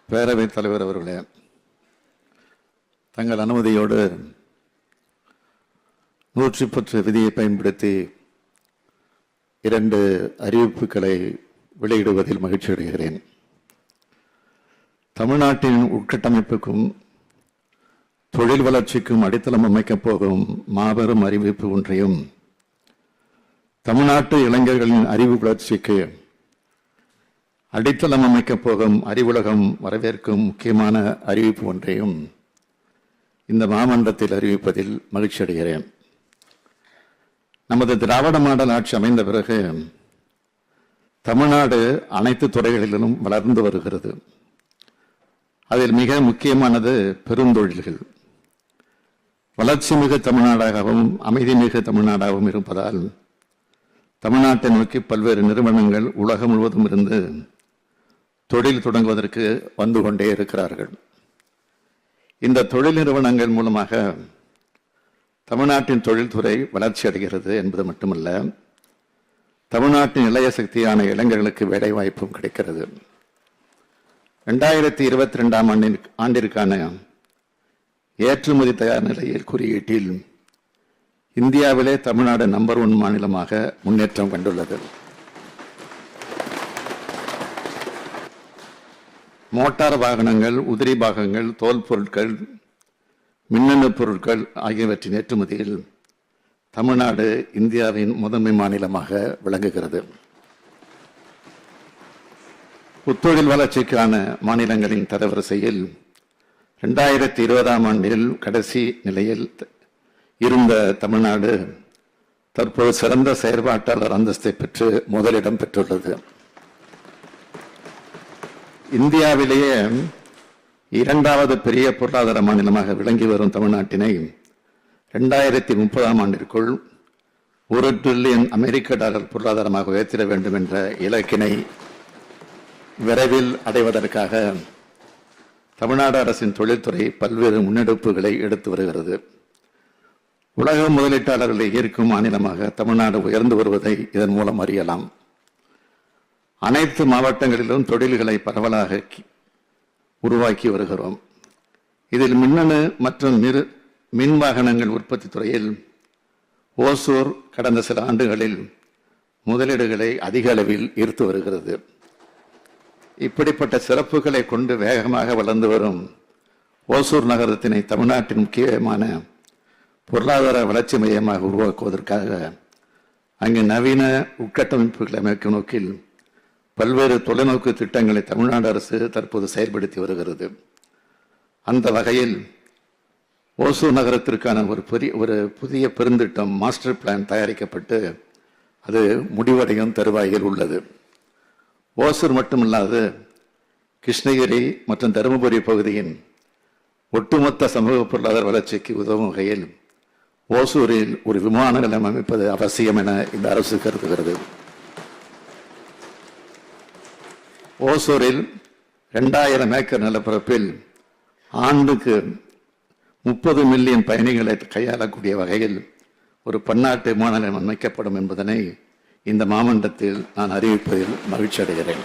பேரவைத் தலைவர் அவர்களே, தங்கள் அனுமதியோடு 110 விதியை பயன்படுத்தி 2 அறிவிப்புகளை வெளியிடுவதில் மகிழ்ச்சி அடைகிறேன். தமிழ்நாட்டின் உட்கட்டமைப்புக்கும் தொழில் வளர்ச்சிக்கும் அடித்தளம் அமைக்கப் போகும் மாபெரும் அறிவிப்பு ஒன்றையும், தமிழ்நாட்டு இளைஞர்களின் அறிவு வளர்ச்சிக்கு அடித்தளம் அமைக்கப் போகும் அறிவுலகம் வரவேற்கும் முக்கியமான அறிவிப்பு ஒன்றையும் இந்த மாமன்றத்தில் அறிவிப்பதில் மகிழ்ச்சி அடைகிறேன். நமது திராவிட மாடல் ஆட்சி அமைந்த பிறகு தமிழ்நாடு அனைத்து துறைகளிலும் வளர்ந்து வருகிறது. அதில் மிக முக்கியமானது பெருந்தொழில்கள். வளர்ச்சி மிகு தமிழ்நாடாகவும் அமைதி மிகு தமிழ்நாடாகவும் இருப்பதால் தமிழ்நாட்டை நோக்கி பல்வேறு நிறுவனங்கள் உலகம் முழுவதும் இருந்து தொழில் தொடங்குவதற்கு வந்து கொண்டே இருக்கிறார்கள். இந்த தொழில் நிறுவனங்கள் மூலமாக தமிழ்நாட்டின் தொழில்துறை வளர்ச்சி அடைகிறது என்பது மட்டுமல்ல, தமிழ்நாட்டின் இளைய சக்தியான இளைஞர்களுக்கு வேலை வாய்ப்பும் கிடைக்கிறது. 2022 ஆண்டிற்கான ஏற்றுமதி தயார் நிலையில் குறியீட்டில் இந்தியாவிலே தமிழ்நாடு நம்பர் 1 மாநிலமாக முன்னேற்றம் கண்டுள்ளது. மோட்டார் வாகனங்கள், உதிரி பாகங்கள், தோல் பொருட்கள், மின்னணு பொருட்கள் ஆகியவற்றின் ஏற்றுமதியில் தமிழ்நாடு இந்தியாவின் முதன்மை மாநிலமாக விளங்குகிறது. புத்தொழில் வளர்ச்சிக்கான மாநிலங்களின் தரவரிசையில் 2020 ஆண்டில் கடைசி நிலையில் இருந்த தமிழ்நாடு தற்போது சிறந்த செயற்பாட்டாளர் அந்தஸ்தை பெற்று முதலிடம் பெற்றுள்ளது. இந்தியாவிலேயே 2வது பெரிய பொருளாதார மாநிலமாக விளங்கி வரும் தமிழ்நாட்டினை 2030 ஆண்டிற்குள் $1 டிரில்லியன் பொருளாதாரமாக உயர்த்திட வேண்டும் என்ற இலக்கினை விரைவில் அடைவதற்காக தமிழ்நாடு அரசின் தொழில்துறை பல்வேறு முன்னெடுப்புகளை எடுத்து வருகிறது. உலக முதலீட்டாளர்களை ஈர்க்கும் மாநிலமாக தமிழ்நாடு உயர்ந்து வருவதை இதன் மூலம் அறியலாம். அனைத்து மாவட்டங்களிலும் தொழில்களை பரவலாக உருவாக்கி வருகிறோம். இதில் மின்னணு மற்றும் மின் வாகனங்கள் உற்பத்தி துறையில் ஓசூர் கடந்த சில ஆண்டுகளில் முதலீடுகளை அதிக அளவில் ஈர்த்து வருகிறது. இப்படிப்பட்ட சிறப்புகளை கொண்டு வேகமாக வளர்ந்து வரும் ஓசூர் நகரத்தினை தமிழ்நாட்டின் முக்கியமான பொருளாதார வளர்ச்சி மையமாக உருவாக்குவதற்காக அங்கு நவீன உட்கட்டமைப்புகளை அமைக்கும் நோக்கில் பல்வேறு தொலைநோக்கு திட்டங்களை தமிழ்நாடு அரசு தற்போது செயல்படுத்தி வருகிறது. அந்த வகையில் ஓசூர் நகரத்திற்கான ஒரு புதிய பெருந்திட்டம் மாஸ்டர் பிளான் தயாரிக்கப்பட்டு அது முடிவடையும் தருவாயில் உள்ளது. ஓசூர் மட்டுமில்லாது கிருஷ்ணகிரி மற்றும் தருமபுரி பகுதியின் ஒட்டுமொத்த சமூக பொருளாதார வளர்ச்சிக்கு உதவும் வகையில் ஓசூரில் ஒரு விமான நிலையம் அமைப்பது அவசியம் என இந்த அரசு கருதுகிறது. ஓசூரில் 2000 ஏக்கர் நிலப்பரப்பில் ஆண்டுக்கு 30 மில்லியன் பயணிகளை கையாளக்கூடிய வகையில் ஒரு பன்னாட்டு விமான நிலையம் அமைக்கப்படும் என்பதனை இந்த மாமன்றத்தில் நான் அறிவிப்பதில் மகிழ்ச்சி அடைகிறேன்.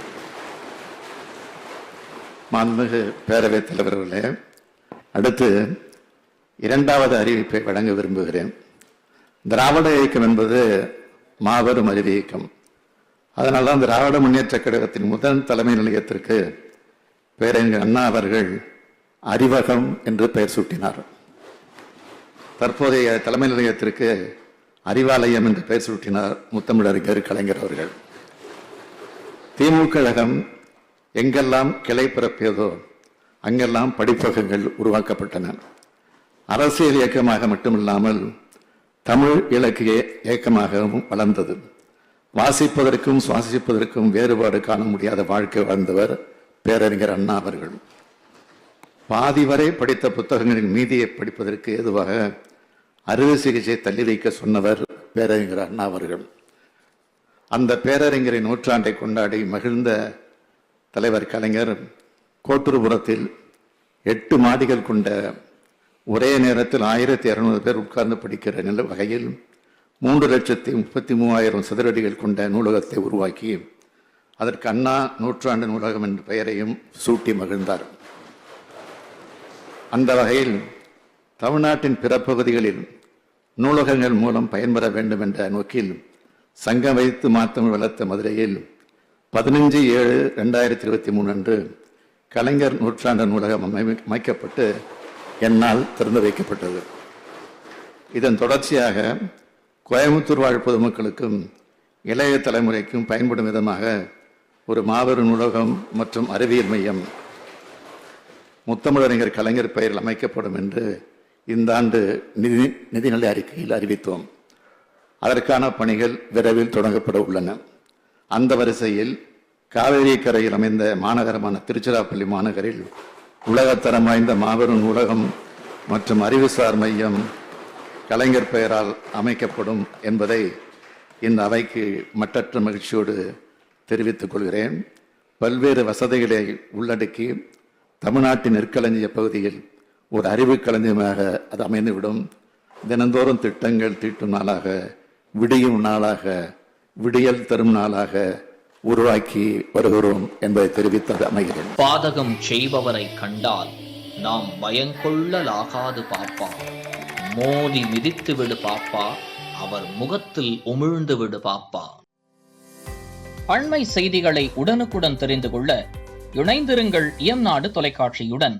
மாண்புமிகு பேரவைத் தலைவர்களே, அடுத்து 2வது அறிவிப்பை வழங்க விரும்புகிறேன். திராவிட இயக்கம் என்பது மாபெரும் அறிவு இயக்கம். அதனால்தான் திராவிட முன்னேற்ற கழகத்தின் முதல் தலைமை நிலையத்திற்கு பேரறிஞர் அண்ணா அவர்கள் அறிவகம் என்று பெயர் சூட்டினார். தற்போதைய தலைமை நிலையத்திற்கு அறிவாலயம் என்று பெயர் சூட்டினார் முத்தமிழறிஞர் கலைஞர் அவர்கள். திமுக கழகம் எங்கெல்லாம் கிளை பிறப்பியதோ அங்கெல்லாம் படிப்பகங்கள் உருவாக்கப்பட்டன. அரசியல் இயக்கமாக மட்டுமில்லாமல் தமிழ் இலக்கிய இயக்கமாகவும் வளர்ந்தது. வாசிப்பதற்கும் சுவாசிப்பதற்கும் வேறுபாடு காண முடியாத வாழ்க்கை வாழ்ந்தவர் பேரறிஞர் அண்ணா அவர்கள். பாதி வரை படித்த புத்தகங்களின் மீதியை படிப்பதற்கு ஏதுவாக அறுவை சிகிச்சை தள்ளி வைக்க சொன்னவர் பேரறிஞர் அண்ணா அவர்கள். அந்த பேரறிஞரின் நூற்றாண்டை கொண்டாடி மகிழ்ந்த தலைவர் கலைஞர் கோட்டூர்புரத்தில் 8 மாடிகள் கொண்ட ஒரே நேரத்தில் 1200 பேர் உட்கார்ந்து படிக்கிற வகையில் 3,33,000 சதுரடிகள் கொண்ட நூலகத்தை உருவாக்கி அதற்கு அண்ணா நூற்றாண்டு நூலகம் என்ற பெயரையும் சூட்டி மகிழ்ந்தார். அந்த வகையில் தமிழ்நாட்டின் பிற பகுதிகளில் நூலகங்கள் மூலம் பயன்பெற வேண்டும் என்ற நோக்கில் சங்கம் வைத்து மாத்தமிழ் வளர்த்த மதுரையில் 15/7/2023 அன்று கலைஞர் நூற்றாண்டு நூலகம் அமைக்கப்பட்டு என்னால் திறந்து வைக்கப்பட்டது. இதன் தொடர்ச்சியாக கோயம்புத்தூர் வாழ் பொதுமக்களுக்கும் இளைய தலைமுறைக்கும் பயன்படும் விதமாக ஒரு மாபெரும் நூலகம் மற்றும் அறிவியல் மையம் முத்தமிழறிஞர் கலைஞர் பெயரில் அமைக்கப்படும் என்று இந்த ஆண்டு நிதிநிலை அறிக்கையில் அறிவித்தோம். அதற்கான பணிகள் விரைவில் தொடங்கப்பட உள்ளன. அந்த வரிசையில் காவேரி கரையில் அமைந்த மாநகரமான திருச்சிராப்பள்ளி மாநகரில் உலகத்தரம் வாய்ந்த மாபெரும் நூலகம் மற்றும் அறிவுசார் மையம் கலைஞர் பெயரால் அமைக்கப்படும் என்பதை இந்த அவைக்கு மட்டற்ற மகிழ்ச்சியோடு தெரிவித்துக் கொள்கிறேன். பல்வேறு வசதிகளை உள்ளடக்கி தமிழ்நாட்டின் நெற்களஞ்சிய பகுதியில் ஒரு அறிவு களஞ்சியமாக அது அமைந்துவிடும். தினந்தோறும் திட்டங்கள் தீட்டும் நாளாக, விடியும் நாளாக, விடியல் தரும் நாளாக உருவாக்கி வருகிறோம் என்பதை தெரிவித்து அமைகிறேன். பாதகம் செய்பவரை கண்டால் நாம் பயங்கொள்ளலாகாது பாப்பா, மோதி மிதித்து விடு பாப்பா, அவர் முகத்தில் உமிழ்ந்து விடு பாப்பா. அண்மை செய்திகளை உடனுக்குடன் தெரிந்து கொள்ள இணைந்திருங்கள் இயம்நாடு தொலைக்காட்சியுடன்.